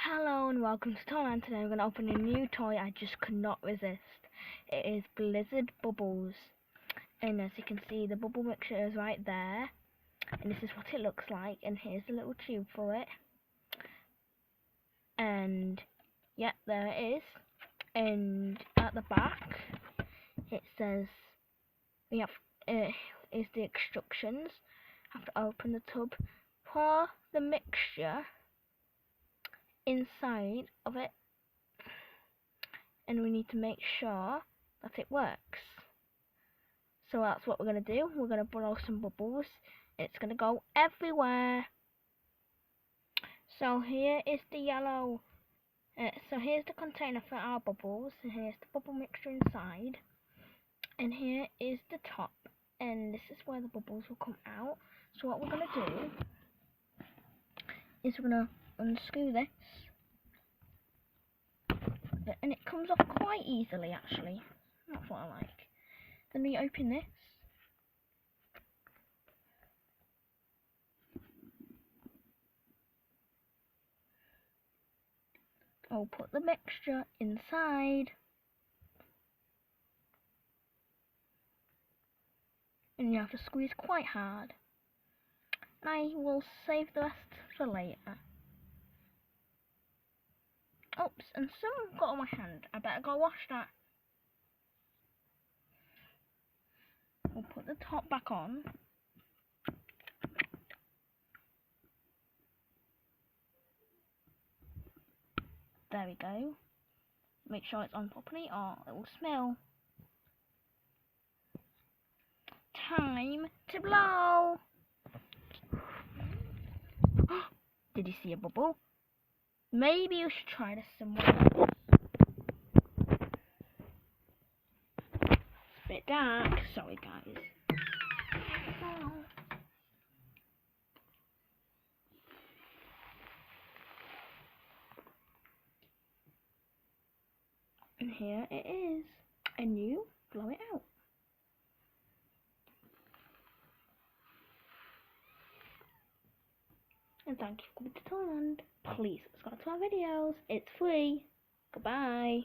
Hello and welcome to Toyland. Today I'm going to open a new toy I just could not resist. It is Blizzard Bubbles. And as you can see, the bubble mixture is right there. And this is what it looks like. And here's the little tube for it. And yeah, there it is. And at the back, it says we have is the instructions. Have to open the tub, pour the mixture inside of it, and we need to make sure that it works. So that's what we're going to do. We're going to blow some bubbles. It's going to go everywhere. So here is the yellow. So here's the container for our bubbles. And here's the bubble mixture inside. And here is the top. And this is where the bubbles will come out. So what we're going to do is we're going to unscrew this. And it comes off quite easily, actually. That's what I like. Then we open this. I'll put the mixture inside. And you have to squeeze quite hard. And I will save the rest for later. Oops, and some got on my hand. I better go wash that. We'll put the top back on. There we go. Make sure it's on properly or it will smell. Time to blow! Did you see a bubble? Maybe you should try this somewhere else. It's a bit dark, sorry guys. And here it is. And you blow it out. And thank you for coming to Thailand. Please subscribe to our videos. It's free. Goodbye.